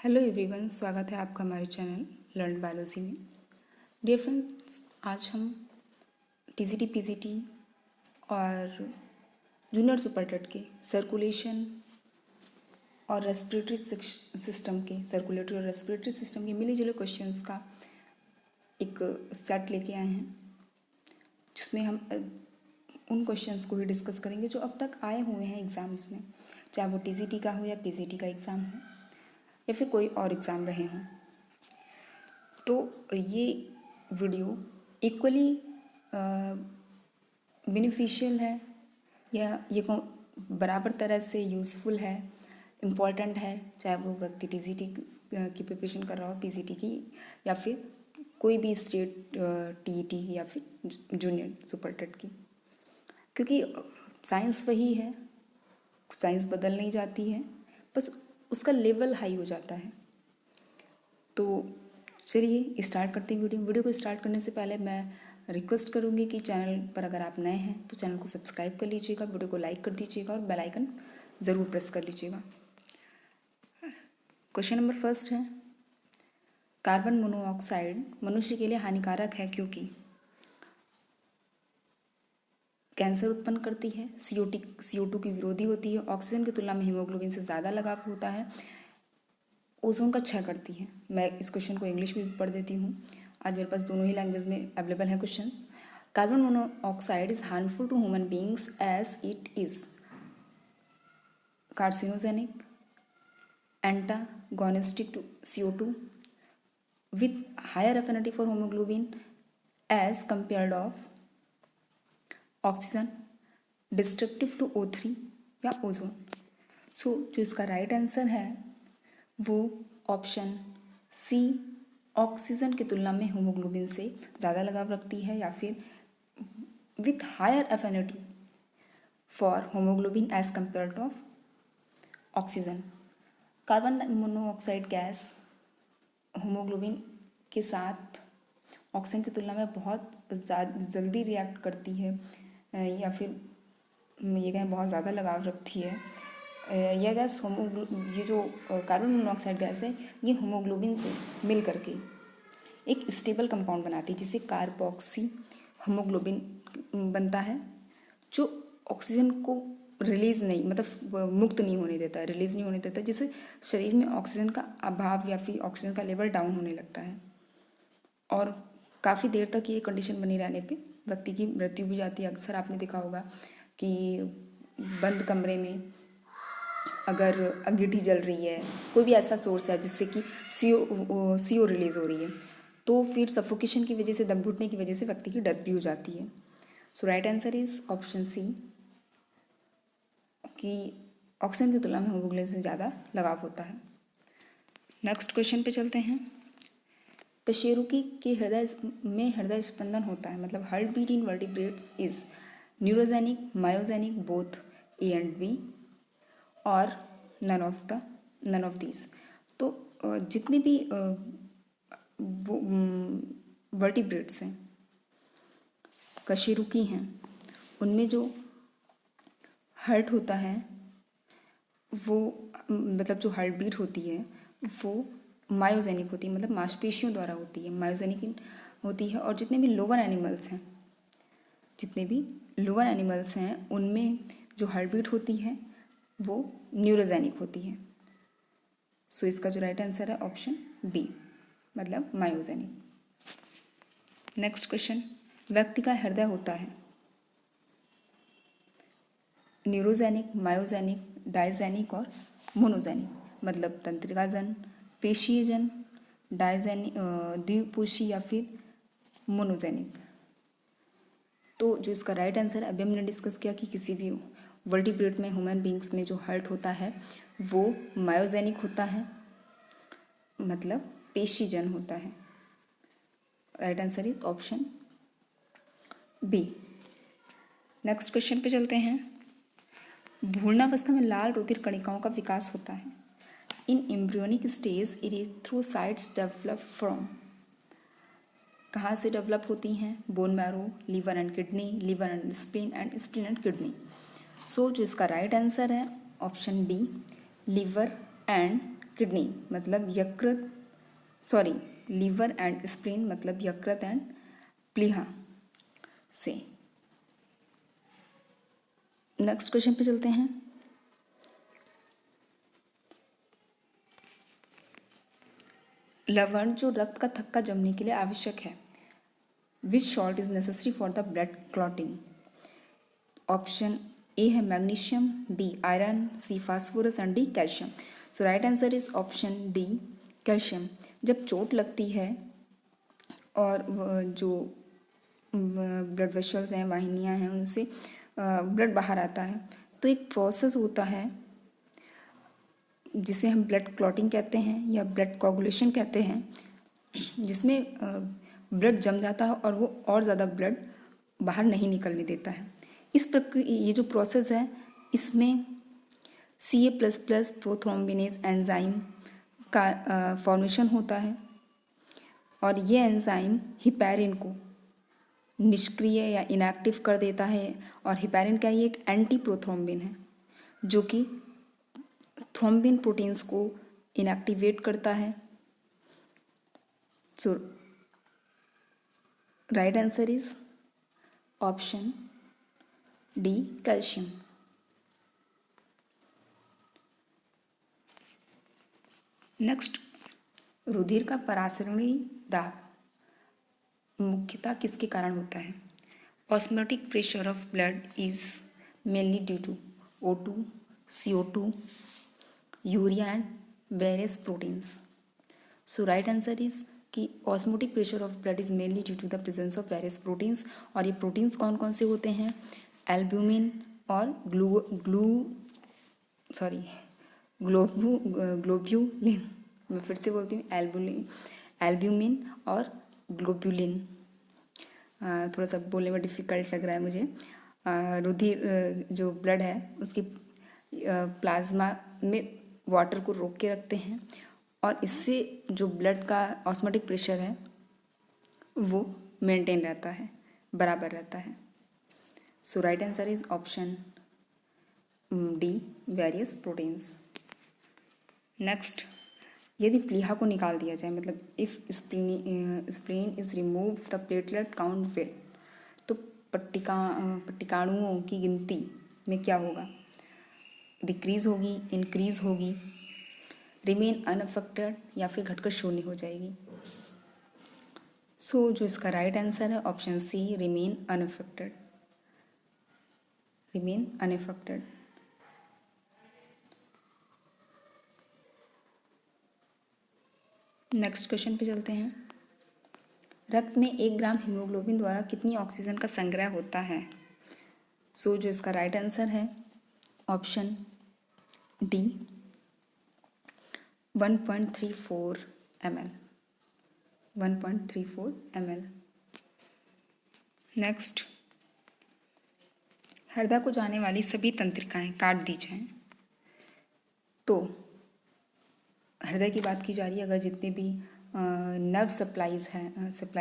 Hello everyone, स्वागत है आपका हमारे चैनल लर्न बायोलॉजी में। डियर फ्रेंड्स, आज हम टीजीटी पीजीटी और जूनियर सुपर टेट के सर्कुलेशन और रेस्पिरेटरी सिस्टम के सर्कुलेटरी और रेस्पिरेटरी सिस्टम के मिले जुले क्वेश्चंस का एक सेट लेके आए हैं, जिसमें हम उन क्वेश्चंस को ही डिस्कस करेंगे जो अब तक आए हुए हैं एग्ज़ाम्स में, चाहे वो टीजीटी का हो या पीजीटी का एग्ज़ाम हो या फिर कोई और एग्ज़ाम रहे हों। तो ये वीडियो इक्वली बेनिफिशियल है या ये बराबर तरह से यूज़फुल है, इम्पॉर्टेंट है, चाहे वो व्यक्ति टीजीटी की प्रिपरेशन कर रहा हो, पीजीटी की, या फिर कोई भी स्टेट टीईटी या फिर जूनियर सुपर टेट की, क्योंकि साइंस वही है, साइंस बदल नहीं जाती है, बस उसका लेवल हाई हो जाता है। तो चलिए स्टार्ट करते हैं वीडियो को स्टार्ट करने से पहले मैं रिक्वेस्ट करूँगी कि चैनल पर अगर आप नए हैं तो चैनल को सब्सक्राइब कर लीजिएगा, वीडियो को लाइक कर दीजिएगा और बेल आइकन ज़रूर प्रेस कर लीजिएगा। क्वेश्चन नंबर फर्स्ट है, कार्बन मोनोऑक्साइड मनुष्य के लिए हानिकारक है क्योंकि कैंसर उत्पन्न करती है, CO2 की विरोधी होती है, ऑक्सीजन की तुलना में हीमोग्लोबिन से ज़्यादा लगाव होता है, ओजोन का क्षय करती है। मैं इस क्वेश्चन को इंग्लिश में भी पढ़ देती हूँ, आज मेरे पास दोनों ही लैंग्वेज में अवेलेबल है questions. Carbon monoxide is harmful to human beings as it is carcinogenic, antagonistic to CO2 with higher affinity for hemoglobin as compared of oxygen, destructive to O3 या ओजोन। सो जो इसका राइट आंसर है वो option C, oxygen की तुलना में haemoglobin से ज़्यादा लगाव रखती है, या फिर with higher affinity for haemoglobin as compare to oxygen. Carbon monoxide gas haemoglobin के साथ ऑक्सीजन की तुलना में बहुत जल्दी रिएक्ट करती है, या फिर ये कहें बहुत ज़्यादा लगाव रखती है। यह गैस ये जो कार्बन मोनोऑक्साइड गैस है ये हीमोग्लोबिन से मिल करके एक स्टेबल कंपाउंड बनाती है, जिसे कार्बोक्सी हीमोग्लोबिन बनता है, जो ऑक्सीजन को रिलीज़ नहीं, मतलब मुक्त नहीं होने देता है, रिलीज़ नहीं होने देता, जिससे शरीर में ऑक्सीजन का अभाव या फिर ऑक्सीजन का लेवल डाउन होने लगता है, और काफ़ी देर तक ये कंडीशन बनी रहने पे व्यक्ति की मृत्यु भी जाती है। अक्सर आपने देखा होगा कि बंद कमरे में अगर अंगीठी जल रही है, कोई भी ऐसा सोर्स है जिससे कि CO रिलीज़ हो रही है, तो फिर सफोकेशन की वजह से, दम घुटने की वजह से व्यक्ति की डेथ भी हो जाती है। So right answer is option C, कि ऑक्सीजन की तुलना में हीमोग्लोबिन से ज़्यादा लगाव होता है। नेक्स्ट क्वेश्चन पे चलते हैं। कशेरुकी के हृदय स्पंदन होता है, मतलब heart beat in vertebrates is neurogenic, myogenic, both A and B और नन ऑफ दीज। तो जितने भी वर्टिब्रेट्स हैं, कशेरुकी हैं, उनमें जो हार्ट होता है वो, मतलब जो हार्ट बीट होती है वो मायोजेनिक होती है, मतलब मांसपेशियों द्वारा होती है, मायोजेनिक होती है। और जितने भी लोअर एनिमल्स हैं उनमें जो हार्ट बीट होती है वो न्यूरोजेनिक होती है। सो इसका जो राइट आंसर है ऑप्शन बी, मतलब मायोजेनिक। नेक्स्ट क्वेश्चन, व्यक्ति का हृदय होता है न्यूरोजेनिक, मायोजेनिक, डायजेनिक और मोनोजेनिक, मतलब तंत्रिकाजन, पेशीयजन, डायजेनिक, द्विपोषी या फिर मोनोजेनिक। तो जो इसका राइट आंसर है, अभी हमने डिस्कस किया कि किसी भी वर्टिब्रेट में, ह्यूमन बींग्स में जो हार्ट होता है वो मायोजेनिक होता है, मतलब पेशीजन होता है। Right answer is option B. Next question पे चलते हैं। भ्रूणावस्था में लाल रुधिर कणिकाओं का विकास होता है। In embryonic stage erythrocytes develop from, कहाँ से डेवलप होती हैं? Bone marrow, liver and kidney, liver and spleen and spleen and kidney. So जो इसका राइट आंसर है option D, liver and kidney मतलब यकृत, सॉरी लीवर एंड स्प्लीन मतलब यकृत एंड प्लीहा से। नेक्स्ट क्वेश्चन पे चलते हैं। लवण जो रक्त का थक्का जमने के लिए आवश्यक है। Which salt is necessary for the blood clotting. Option A है magnesium, B iron, C phosphorus and D calcium. So right answer is option D calcium. जब चोट लगती है और जो ब्लड वेसल्स हैं, वाहिनियाँ हैं, उनसे ब्लड बाहर आता है तो एक प्रोसेस होता है जिसे हम ब्लड क्लॉटिंग कहते हैं या ब्लड कोगुलेशन कहते हैं, जिसमें ब्लड जम जाता है और वो और ज़्यादा ब्लड बाहर नहीं निकलने देता है। इस प्रक्रिया, ये जो प्रोसेस है, इसमें Ca++ प्रोथ्रोम्बिनेज एंजाइम का फॉर्मेशन होता है और ये एंजाइम हिपैरिन को निष्क्रिय या इनएक्टिव कर देता है। और हिपैरिन क्या है, ये एक एंटी प्रोथ्रोम्बिन है जो कि थ्रोम्बिन प्रोटीन्स को इनएक्टिवेट करता है। So right answer is option D calcium. Next, रुधिर का परासरणी दाब मुख्यतः किसके कारण होता है। Osmotic pressure of blood is mainly due to O2, CO2, urea and various proteins. So right answer is कि osmotic pressure of blood is mainly due to the presence of various proteins. और ये proteins कौन कौन से होते हैं, albumin और globulin. मैं फिर से बोलती हूँ, एल्ब्यूमिन और ग्लोब्यूलिन। थोड़ा सा बोलने में डिफ़िकल्ट लग रहा है मुझे। रुधिर जो ब्लड है उसकी प्लाज्मा में वाटर को रोक के रखते हैं और इससे जो ब्लड का ऑस्मोटिक प्रेशर है वो मेंटेन रहता है, बराबर रहता है। So right answer is option D various proteins. Next, यदि प्लीहा को निकाल दिया जाए, मतलब if spleen is remove the platelet count will, तो पट्टिकाणुओं की गिनती में क्या होगा, डिक्रीज होगी, इंक्रीज होगी, रिमेन अनअफेक्टेड या फिर घटकर शून्य हो जाएगी। सो जो इसका राइट आंसर है option C remain unaffected. Remain unaffected. Next question पे चलते हैं। रक्त में 1 ग्राम हीमोग्लोबिन द्वारा कितनी ऑक्सीजन का संग्रह होता है। सो जो इसका राइट आंसर है option D 1.34 ml। 1.34 ml। Next, हृदय को जाने वाली सभी तंत्रिकाएं काट दी जाएं तो हृदय की बात की जा रही है, अगर जितने भी नर्व सप्लाई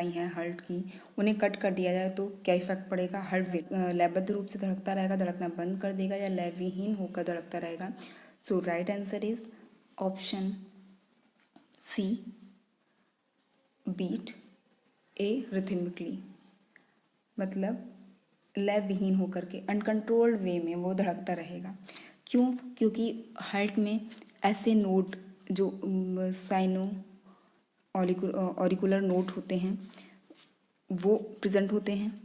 हैं हार्ट की, उन्हें कट कर दिया जाए तो क्या इफेक्ट पड़ेगा। हार्ट लयबद्ध रूप से धड़कता रहेगा, धड़कना बंद कर देगा, या लयविहीन होकर धड़कता रहेगा। So right answer is option C beat arrhythmically, मतलब लय विहीन होकर के अनकंट्रोल्ड वे में वो धड़कता रहेगा। क्यों, क्योंकि हार्ट में ऐसे नोड जो साइनो ऑरिकुलर नोड होते हैं वो प्रेजेंट होते हैं,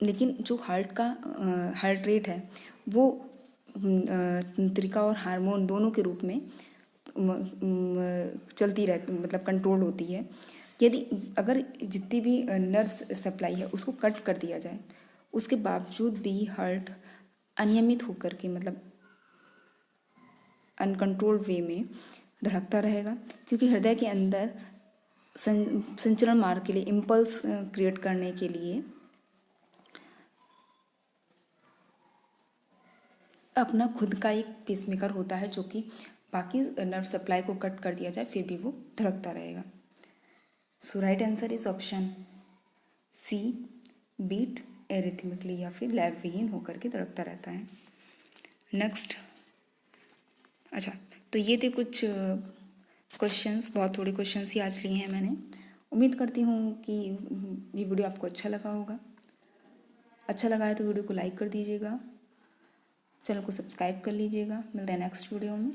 लेकिन जो हार्ट रेट है वो तंत्रिका और हार्मोन दोनों के रूप में चलती रहती, मतलब कंट्रोल होती है। यदि अगर जितनी भी नर्व सप्लाई है उसको कट कर दिया जाए, उसके बावजूद भी हार्ट अनियमित होकर के, मतलब अनकंट्रोल्ड वे में धड़कता रहेगा, क्योंकि हृदय के अंदर संचरण मार्ग के लिए, इम्पल्स क्रिएट करने के लिए अपना खुद का एक पेसमेकर होता है जो कि बाकी नर्व सप्लाई को कट कर दिया जाए फिर भी वो धड़कता रहेगा। So right answer is option C beat arrhythmically, या फिर लयविहीन होकर के धड़कता रहता है। नेक्स्ट, अच्छा, तो ये थे कुछ क्वेश्चंस, बहुत थोड़े क्वेश्चंस ही आज लिए हैं मैंने। उम्मीद करती हूँ कि ये वीडियो आपको अच्छा लगा होगा। अच्छा लगा है तो वीडियो को लाइक कर दीजिएगा, चैनल को सब्सक्राइब कर लीजिएगा। मिलते हैं नेक्स्ट वीडियो में।